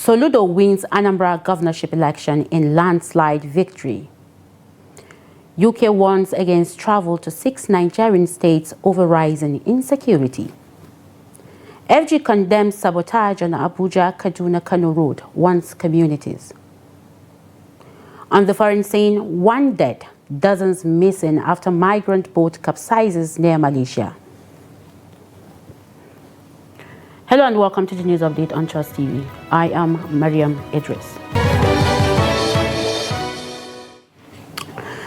Soludo wins Anambra governorship election in landslide victory. UK warns against travel to 6 Nigerian states over rising insecurity. FG condemns sabotage on Abuja-Kaduna-Kano Road, warns communities. On the foreign scene, 1 dead, dozens missing after migrant boat capsizes near Malaysia. Hello and welcome to the news update on Trust TV. I am Mariam Idris.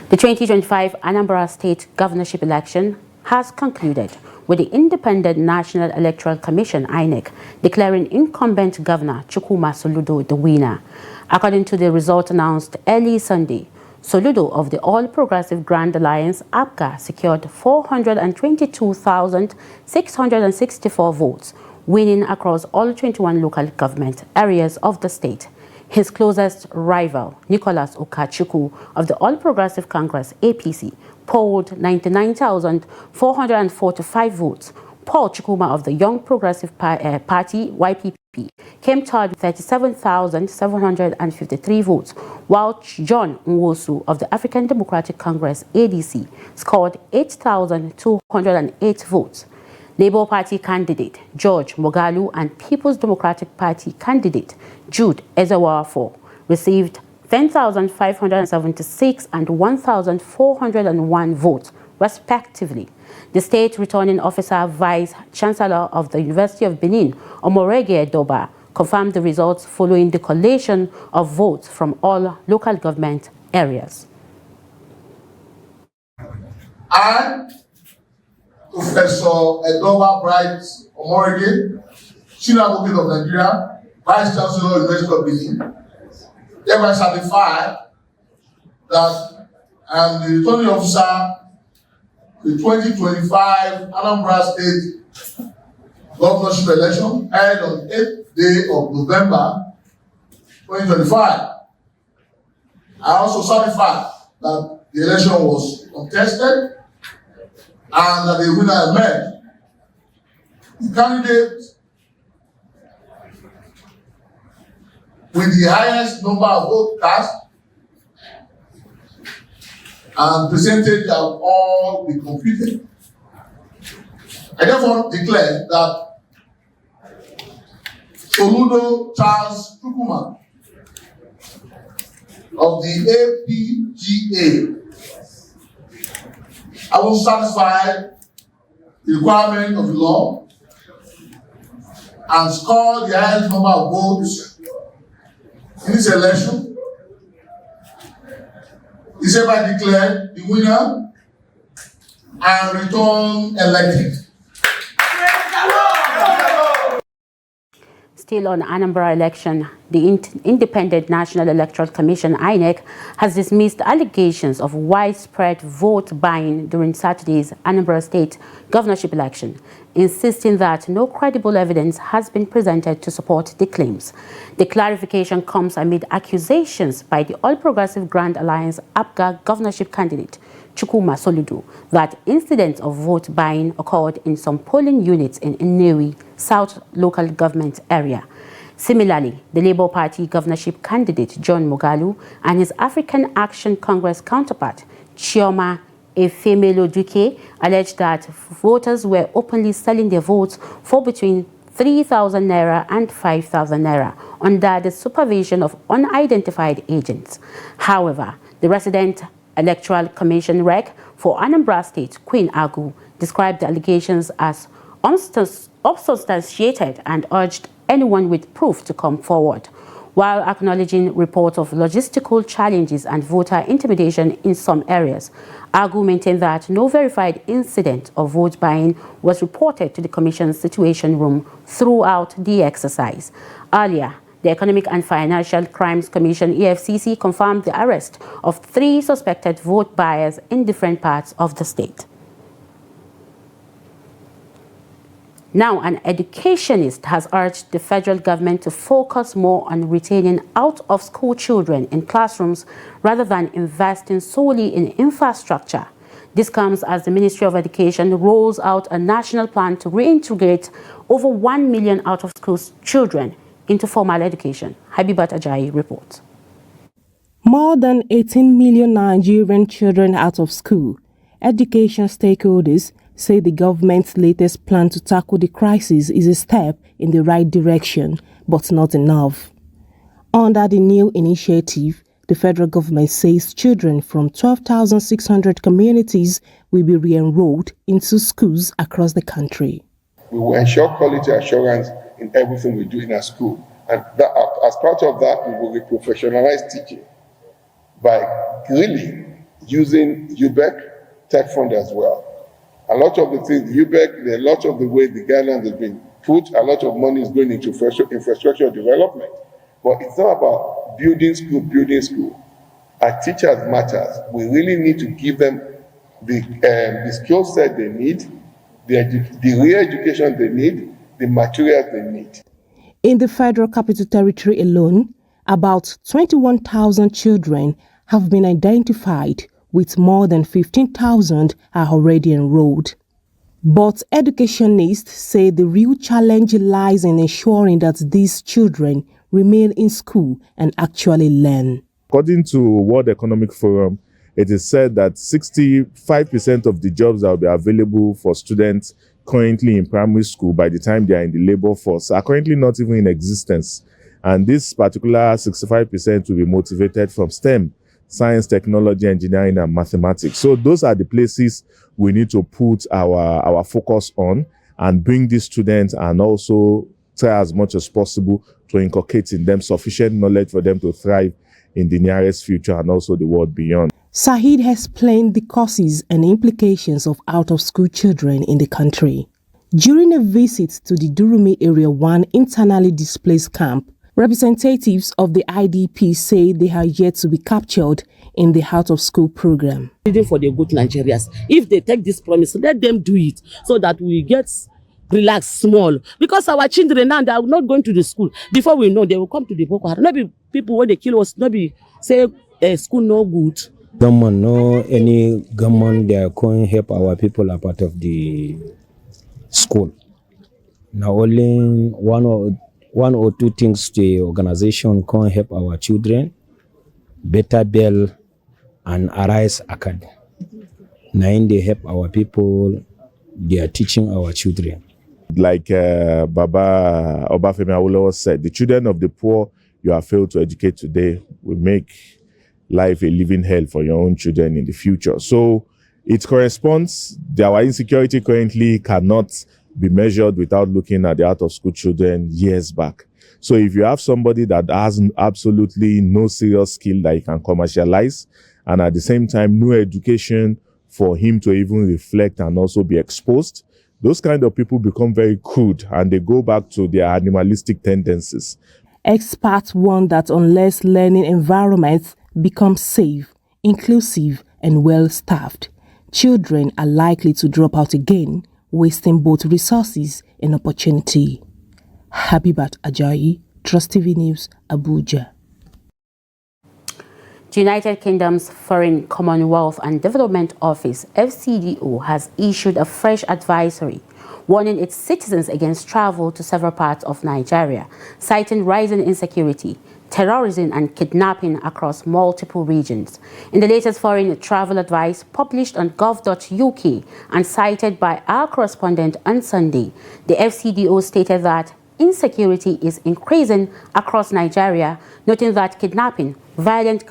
The 2025 Anambra State governorship election has concluded, with the Independent National Electoral Commission (INEC) declaring incumbent Governor Chukwuma Soludo the winner. According to the result announced early Sunday, Soludo of the All Progressive Grand Alliance (APGA) secured 422,664 votes, winning across all 21 local government areas of the state. His closest rival, Nicholas Ukachukwu of the All Progressive Congress (APC), polled 99,445 votes. Paul Chukwuma of the Young Progressive Party (YPP) came third with 37,753 votes, while John Nwosu of the African Democratic Congress (ADC) scored 8,208 votes. Labour Party candidate George Moghalu and People's Democratic Party candidate Jude Ezewafor received 10,576 and 1,401 votes, respectively. The state returning officer Vice Chancellor of the University of Benin, Omorege Doba, confirmed the results following the collation of votes from all local government areas. Professor Edoba Bright Omorege, Senior Advocate of Nigeria, Vice Chancellor of the University of Benin, thereby certify that I am the returning officer the 2025 Anambra State governorship election held on 8th day of November 2025. I also certify that the election was contested and that the winner emerged. The candidate with the highest number of votes cast and percentage of all be computed. I therefore declare that Soludo Charles Chukwuma of the APGA I will satisfy the requirement of the law and score the highest number of votes in this election. Is hereby declared the winner and return elected. Still on Anambra election, the Independent National Electoral Commission (INEC) has dismissed allegations of widespread vote buying during Saturday's Anambra State governorship election, insisting that no credible evidence has been presented to support the claims. The clarification comes amid accusations by the All Progressive Grand Alliance (APGA) governorship candidate Chukwuma Soludo that incidents of vote buying occurred in some polling units in Nnewi South local government area. Similarly, the Labour Party governorship candidate John Moghalu and his African Action Congress counterpart Chioma Efemelo-Duke alleged that voters were openly selling their votes for between 3,000 naira and 5,000 naira under the supervision of unidentified agents. However, the resident Electoral Commission Rec for Anambra State, Queen Agu, described the allegations as unsubstantiated and urged anyone with proof to come forward. While acknowledging reports of logistical challenges and voter intimidation in some areas, Agu maintained that no verified incident of vote buying was reported to the Commission's Situation Room throughout the exercise. Earlier, the Economic and Financial Crimes Commission (EFCC) confirmed the arrest of 3 suspected vote buyers in different parts of the state. Now, an educationist has urged the federal government to focus more on retaining out-of-school children in classrooms rather than investing solely in infrastructure. This comes as the Ministry of Education rolls out a national plan to reintegrate over 1 million out-of-school children into formal education. Habibat Ajayi reports. More than 18 million Nigerian children out of school. Education stakeholders say the government's latest plan to tackle the crisis is a step in the right direction, but not enough. Under the new initiative, the federal government says children from 12,600 communities will be re-enrolled into schools across the country. We will ensure quality assurance in everything we do in our school. And that, as part of that, we will professionalize teaching by really using UBEC Tech Fund as well. A lot of the things, UBEC, a lot of the way the guidelines have been put, a lot of money is going into infrastructure development. But it's not about building school. Our teachers matters. We really need to give them the skill set they need, the re-education they need, the materials they need. In the Federal Capital Territory alone, about 21,000 children have been identified, with more than 15,000 are already enrolled. But educationists say the real challenge lies in ensuring that these children remain in school and actually learn. According to World Economic Forum, it is said that 65% of the jobs that will be available for students currently in primary school by the time they are in the labor force are currently not even in existence. And this particular 65% will be motivated from STEM, science, technology, engineering, and mathematics. So those are the places we need to put our focus on and bring these students and also try as much as possible to inculcate in them sufficient knowledge for them to thrive in the nearest future and also the world beyond. Saheed has explained the causes and implications of out-of-school children in the country. During a visit to the Durumi Area 1 internally displaced camp, representatives of the IDP say they are yet to be captured in the out-of-school program. For the good Nigerians, if they take this promise, let them do it so that we get relaxed small. Because our children now, they are not going to the school. Before we know, they will come to the Boko Haram. Not be people when they kill us, not be say school no good. Government, no any government, they are going to help our people are part of the school. Now only one or two things the organization can help our children, Better Bell and Arise Academy. Now they help our people, they are teaching our children. Like Baba Obafemi Awolowo said, the children of the poor you have failed to educate today will make life a living hell for your own children in the future. So it corresponds. Our insecurity currently cannot be measured without looking at the out-of-school children years back. So if you have somebody that has absolutely no serious skill that he can commercialize, and at the same time no education for him to even reflect and also be exposed, those kind of people become very crude and they go back to their animalistic tendencies. Experts warn that unless learning environments become safe, inclusive, and well-staffed, children are likely to drop out again, wasting both resources and opportunity. Habibat Ajayi, Trust TV News, Abuja. The United Kingdom's Foreign, Commonwealth and Development Office, FCDO, has issued a fresh advisory warning its citizens against travel to several parts of Nigeria, citing rising insecurity, terrorism and kidnapping across multiple regions. In the latest foreign travel advice published on gov.uk and cited by our correspondent on Sunday, the FCDO stated that insecurity is increasing across Nigeria, noting that kidnapping, violent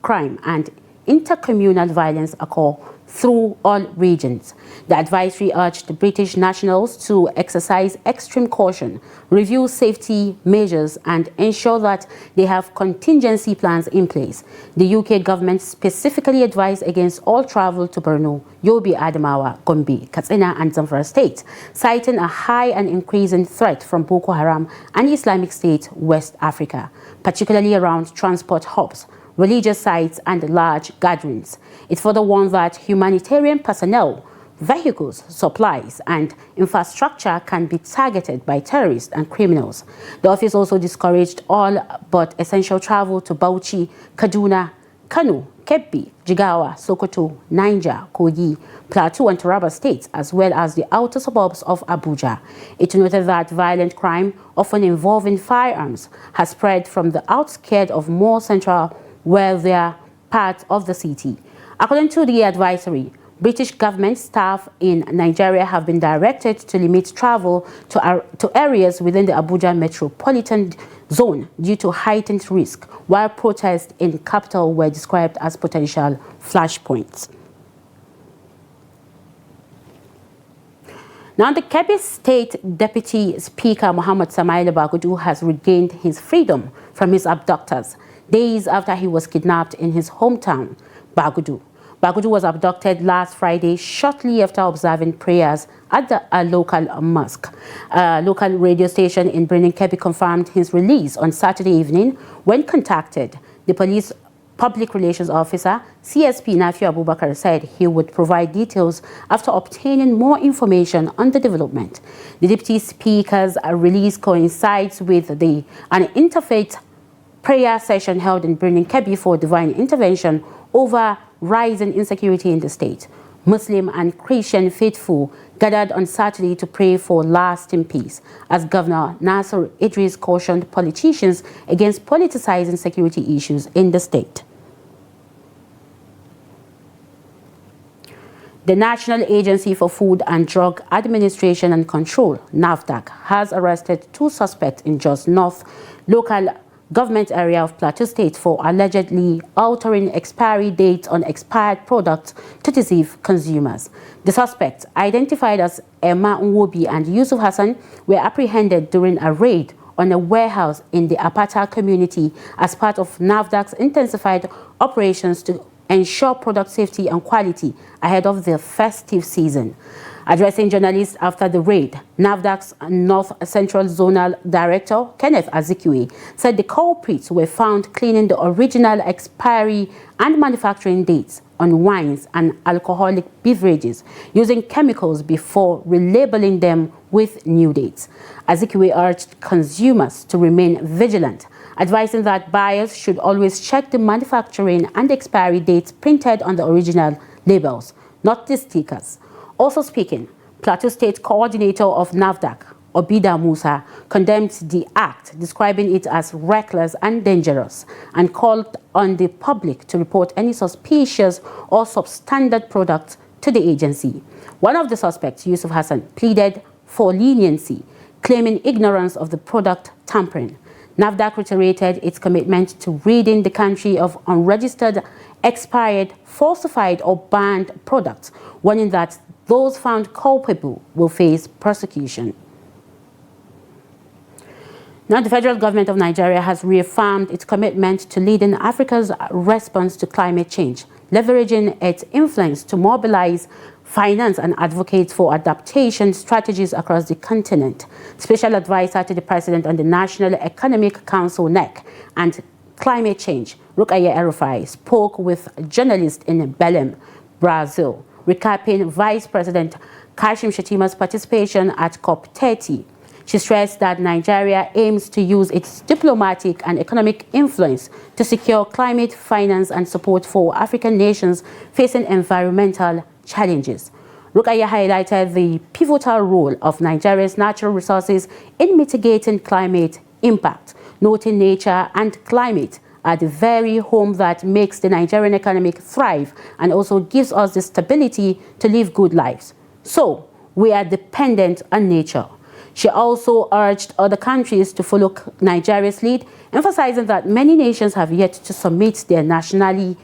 crime and intercommunal violence occur through all regions. The advisory urged British nationals to exercise extreme caution, review safety measures and ensure that they have contingency plans in place. The UK government specifically advised against all travel to Borno, Yobe, Adamawa, Gombe, Katsina and Zamfara states, citing a high and increasing threat from Boko Haram and Islamic State West Africa, particularly around transport hubs, religious sites and large gatherings. It further warned that humanitarian personnel, vehicles, supplies and infrastructure can be targeted by terrorists and criminals. The office also discouraged all but essential travel to Bauchi, Kaduna, Kano, Kebbi, Jigawa, Sokoto, Niger, Kogi, Plateau and Taraba states, as well as the outer suburbs of Abuja. It noted that violent crime, often involving firearms, has spread from the outskirts of more central, wealthier parts of the city. According to the advisory, British government staff in Nigeria have been directed to limit travel to areas within the Abuja metropolitan zone due to heightened risk, while protests in capital were described as potential flashpoints. Now, the Kebbi State Deputy Speaker Muhammad Samaila Bagudu has regained his freedom from his abductors days after he was kidnapped in his hometown, Bagudu. Bagudu was abducted last Friday shortly after observing prayers at a local mosque. A local radio station in Birnin Kebbi confirmed his release on Saturday evening when contacted. The police public relations officer, CSP Nafi Abubakar, said he would provide details after obtaining more information on the development. The Deputy Speaker's release coincides with an interfaith prayer session held in Birnin Kebbi for divine intervention over rising insecurity in the state. Muslim and Christian faithful gathered on Saturday to pray for lasting peace, as Governor Nasser Idris cautioned politicians against politicizing security issues in the state. The National Agency for Food and Drug Administration and Control, NAFDAC, has arrested 2 suspects in Jos North local government area of Plateau State for allegedly altering expiry dates on expired products to deceive consumers. The suspects, identified as Emma Nwobi and Yusuf Hassan, were apprehended during a raid on a warehouse in the Apata community as part of NAFDAC's intensified operations to ensure product safety and quality ahead of the festive season. Addressing journalists after the raid, NAFDAC's North Central Zonal Director, Kenneth Azikiwe, said the culprits were found cleaning the original expiry and manufacturing dates on wines and alcoholic beverages using chemicals before relabeling them with new dates. Azikiwe urged consumers to remain vigilant, advising that buyers should always check the manufacturing and expiry dates printed on the original labels, not the stickers. Also speaking, Plateau State Coordinator of NAFDAC, Obida Musa, condemned the act, describing it as reckless and dangerous, and called on the public to report any suspicious or substandard products to the agency. One of the suspects, Yusuf Hassan, pleaded for leniency, claiming ignorance of the product tampering. NAFDAC reiterated its commitment to ridding the country of unregistered, expired, falsified or banned products, warning that those found culpable will face prosecution. Now, the federal government of Nigeria has reaffirmed its commitment to leading Africa's response to climate change, leveraging its influence to mobilize, finance and advocate for adaptation strategies across the continent. Special advisor to the president on the National Economic Council, NEC, and climate change, Rukaya Erufai, spoke with journalists in Belém, Brazil, recapping Vice President Kashim Shettima's participation at COP30. She stressed that Nigeria aims to use its diplomatic and economic influence to secure climate finance and support for African nations facing environmental challenges. Rukaya highlighted the pivotal role of Nigeria's natural resources in mitigating climate impact, noting nature and climate are the very home that makes the Nigerian economy thrive and also gives us the stability to live good lives. So, we are dependent on nature. She also urged other countries to follow Nigeria's lead, emphasizing that many nations have yet to submit their nationally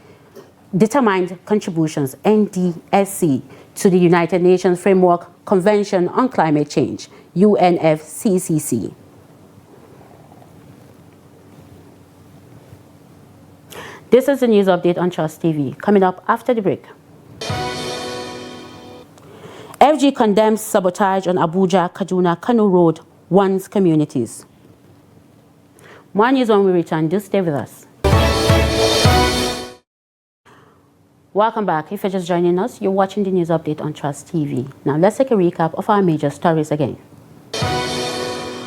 determined contributions, NDSC, to the United Nations Framework Convention on Climate Change, UNFCCC. This is the news update on Trust TV. Coming up after the break. FG condemns sabotage on Abuja, Kaduna, Kano Road, warns communities. More news when we return. Do stay with us. Welcome back. If you're just joining us, you're watching the news update on Trust TV. Now let's take a recap of our major stories again.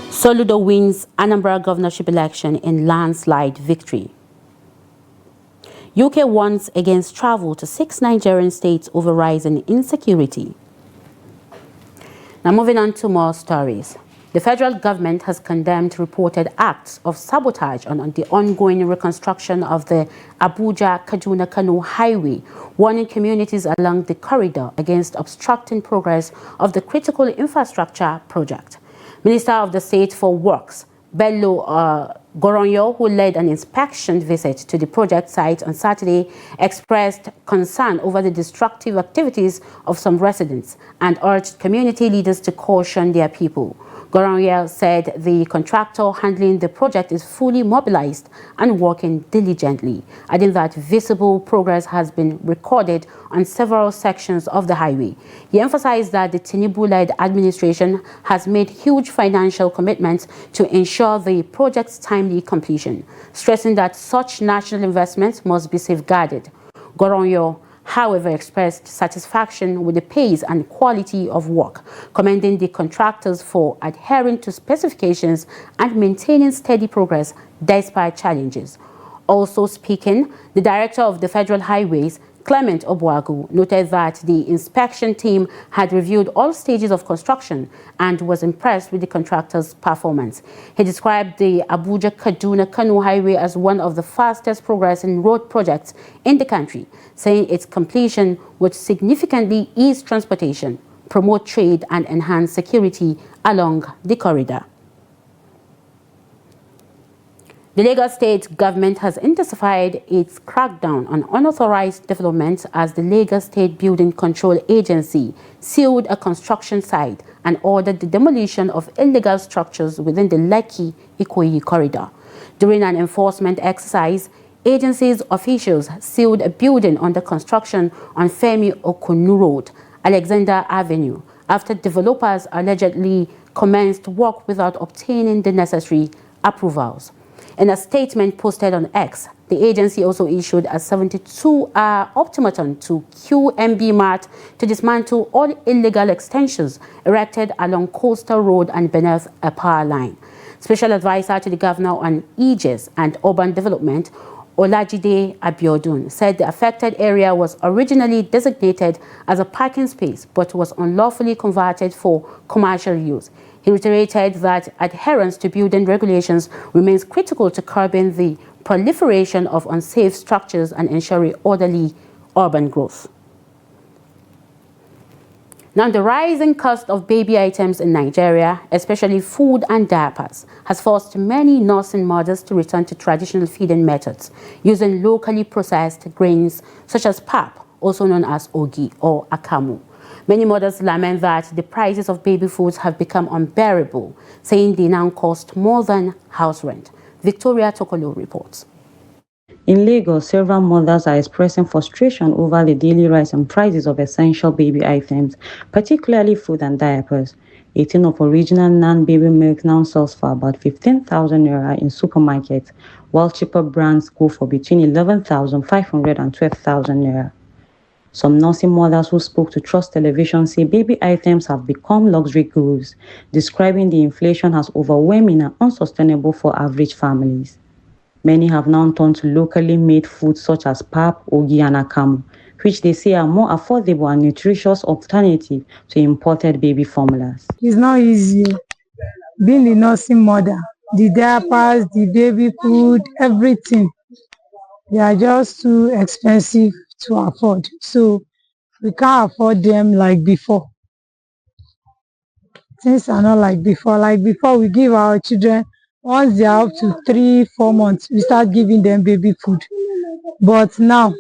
Soludo wins Anambra governorship election in landslide victory. UK warns against travel to 6 Nigerian states over rising insecurity. Now moving on to more stories. The federal government has condemned reported acts of sabotage on the ongoing reconstruction of the Abuja-Kaduna-Kano highway, warning communities along the corridor against obstructing progress of the critical infrastructure project. Minister of the State for Works, Bello Goronyo, who led an inspection visit to the project site on Saturday, expressed concern over the destructive activities of some residents and urged community leaders to caution their people. Goronyo said the contractor handling the project is fully mobilized and working diligently, adding that visible progress has been recorded on several sections of the highway. He emphasized that the Tinubu-led administration has made huge financial commitments to ensure the project's timely completion, stressing that such national investments must be safeguarded. Goronyo, however, expressed satisfaction with the pace and quality of work, commending the contractors for adhering to specifications and maintaining steady progress despite challenges. Also speaking, the director of the Federal Highways, Clement Obuagu, noted that the inspection team had reviewed all stages of construction and was impressed with the contractor's performance. He described the Abuja-Kaduna-Kano highway as one of the fastest progressing road projects in the country, saying its completion would significantly ease transportation, promote trade, and enhance security along the corridor. The Lagos State government has intensified its crackdown on unauthorized development as the Lagos State Building Control Agency sealed a construction site and ordered the demolition of illegal structures within the Lekki-Ikoyi corridor. During an enforcement exercise, agency's officials sealed a building under construction on Femi Okunu Road, Alexander Avenue, after developers allegedly commenced work without obtaining the necessary approvals. In a statement posted on X, the agency also issued a 72-hour ultimatum to QMB Mart to dismantle all illegal extensions erected along Coastal Road and beneath a power line. Special Advisor to the Governor on Aegis and Urban Development, Olajide Abiodun, said the affected area was originally designated as a parking space but was unlawfully converted for commercial use. He reiterated that adherence to building regulations remains critical to curbing the proliferation of unsafe structures and ensuring orderly urban growth. Now, the rising cost of baby items in Nigeria, especially food and diapers, has forced many nursing mothers to return to traditional feeding methods using locally processed grains such as pap, also known as ogi or akamu. Many mothers lament that the prices of baby foods have become unbearable, saying they now cost more than house rent. Victoria Tokolo reports. In Lagos, several mothers are expressing frustration over the daily rise in prices of essential baby items, particularly food and diapers. A tin of original non-baby milk now sells for about 15,000 naira in supermarkets, while cheaper brands go for between 11,500 and 12,000 naira. Some nursing mothers who spoke to Trust Television say baby items have become luxury goods, describing the inflation as overwhelming and unsustainable for average families. Many have now turned to locally made foods such as pap, ogi, and akamu, which they say are more affordable and nutritious alternative to imported baby formulas. It's not easy being the nursing mother. The diapers, the baby food, everything. They are just too expensive to afford. So we can't afford them like before. Things are not like before. Like before, we give our children, once they are up to 3-4 months, we start giving them baby food. But now,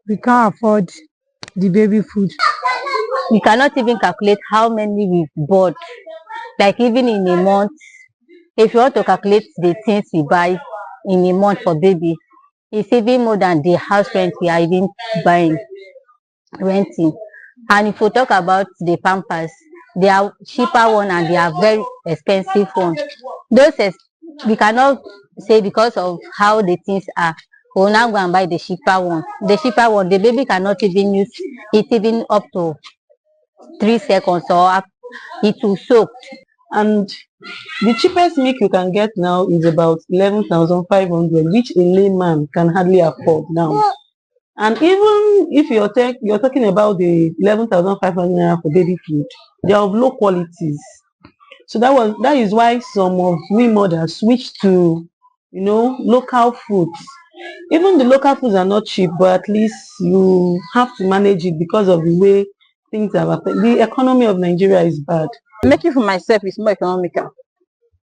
we can't afford the baby food. We cannot even calculate how many we've bought. Like even in a month, if you want to calculate the things we buy in a month for baby, it's even more than the house rent we are even renting. And if we talk about the Pampers, they are cheaper one and they are very expensive one. We cannot say because of how the things are, we'll now go and buy the cheaper one. The cheaper one, the baby cannot even use it even up to 3 seconds or it will soak. And the cheapest milk you can get now is about 11,500, which a layman can hardly afford now. And even if you're talking about the 11,500 naira for baby food, they are of low qualities. So that is why some of we mothers switch to, local foods. Even the local foods are not cheap, but at least you have to manage it because of the way things are affected. The economy of Nigeria is bad. Making for myself is more economical.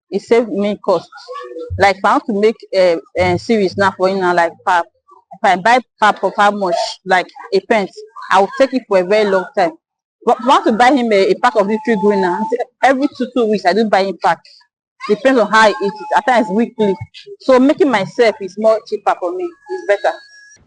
It saves me costs. Like if I want to make a series now for you now, like pap, if I buy pap of how much, like a pence, I will take it for a very long time. But if I want to buy him a pack of this tree green now, every 2 weeks I do buy him pack. Depends on how I eat it. At times weekly. So making myself is more cheaper for me. It's better.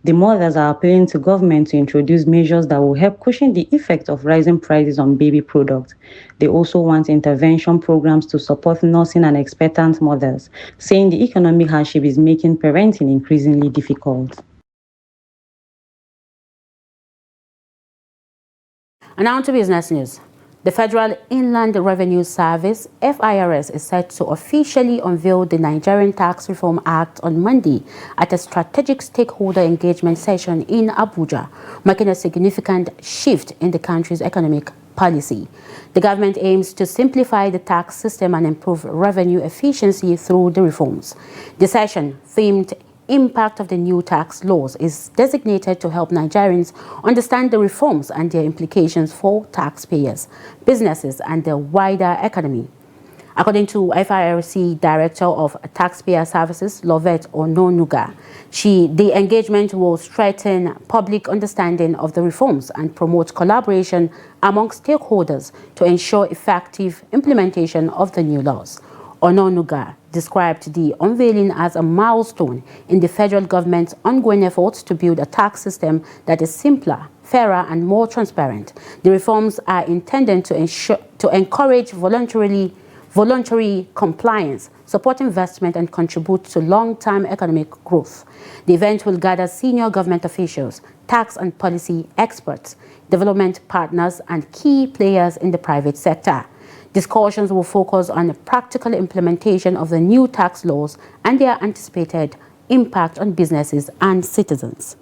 The mothers are appealing to government to introduce measures that will help cushion the effect of rising prices on baby products. They also want intervention programs to support nursing and expectant mothers, saying the economic hardship is making parenting increasingly difficult. And now to business news. The Federal Inland Revenue Service, FIRS, is set to officially unveil the Nigerian Tax Reform Act on Monday at a strategic stakeholder engagement session in Abuja, marking a significant shift in the country's economic policy. The government aims to simplify the tax system and improve revenue efficiency through the reforms. The session, themed Impact of the New Tax Laws, is designated to help Nigerians understand the reforms and their implications for taxpayers, businesses, and the wider economy. According to FIRC Director of Taxpayer Services, Lovett Ononuga, the engagement will strengthen public understanding of the reforms and promote collaboration among stakeholders to ensure effective implementation of the new laws. Ononuga described the unveiling as a milestone in the federal government's ongoing efforts to build a tax system that is simpler, fairer, and more transparent. The reforms are intended to encourage voluntary compliance, support investment, and contribute to long-term economic growth. The event will gather senior government officials, tax and policy experts, development partners, and key players in the private sector. Discussions will focus on the practical implementation of the new tax laws and their anticipated impact on businesses and citizens.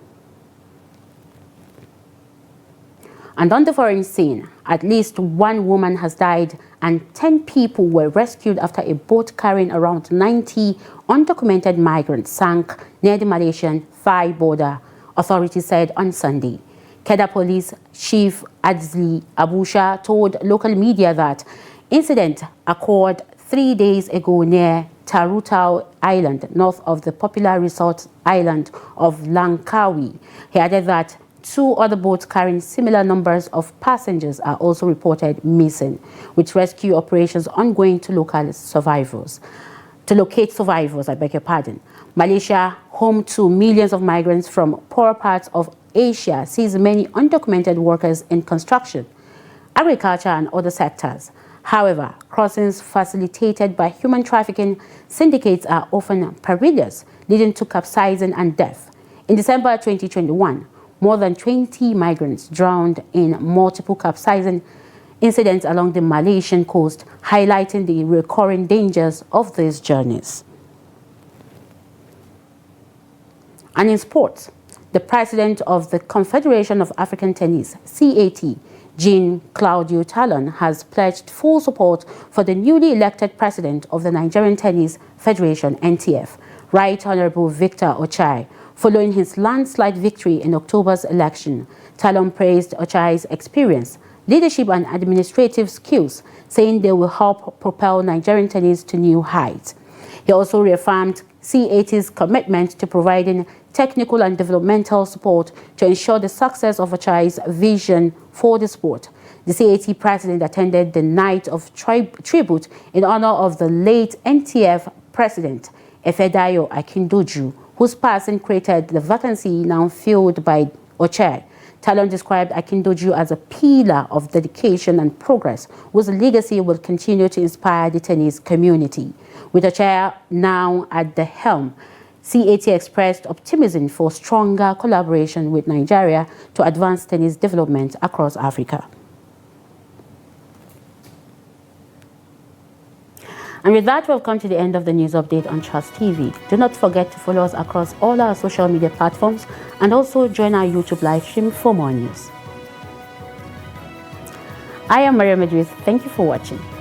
And on the foreign scene, at least one woman has died and 10 people were rescued after a boat carrying around 90 undocumented migrants sank near the Malaysian-Thai border, authorities said on Sunday. Kedah Police Chief Adzli Abusha told local media that incident occurred 3 days ago near Tarutao Island, north of the popular resort island of Langkawi. He added that 2 other boats carrying similar numbers of passengers are also reported missing, with rescue operations ongoing to locate survivors. Malaysia, home to millions of migrants from poor parts of Asia, sees many undocumented workers in construction, agriculture, and other sectors. However, crossings facilitated by human trafficking syndicates are often perilous, leading to capsizing and death. In December 2021, more than 20 migrants drowned in multiple capsizing incidents along the Malaysian coast, highlighting the recurring dangers of these journeys. And in sports, the president of the Confederation of African Tennis, CAT, Jean-Claudio Talon, has pledged full support for the newly elected president of the Nigerian Tennis Federation, NTF, Right Honorable Victor Ochai. Following his landslide victory in October's election, Talon praised Ochai's experience, leadership, and administrative skills, saying they will help propel Nigerian tennis to new heights. He also reaffirmed CAT's commitment to providing technical and developmental support to ensure the success of Ochai's vision for the sport. The CAT president attended the night of tribute in honor of the late NTF president, Efedayo Akindoju, whose passing created the vacancy now filled by Ochai. Talon described Akindoju as a pillar of dedication and progress, whose legacy will continue to inspire the tennis community. With Ochai now at the helm, CAT expressed optimism for stronger collaboration with Nigeria to advance tennis development across Africa. And with that, we've come to the end of the news update on Trust TV. Do not forget to follow us across all our social media platforms and also join our YouTube live stream for more news. I am Maria Madrid. Thank you for watching.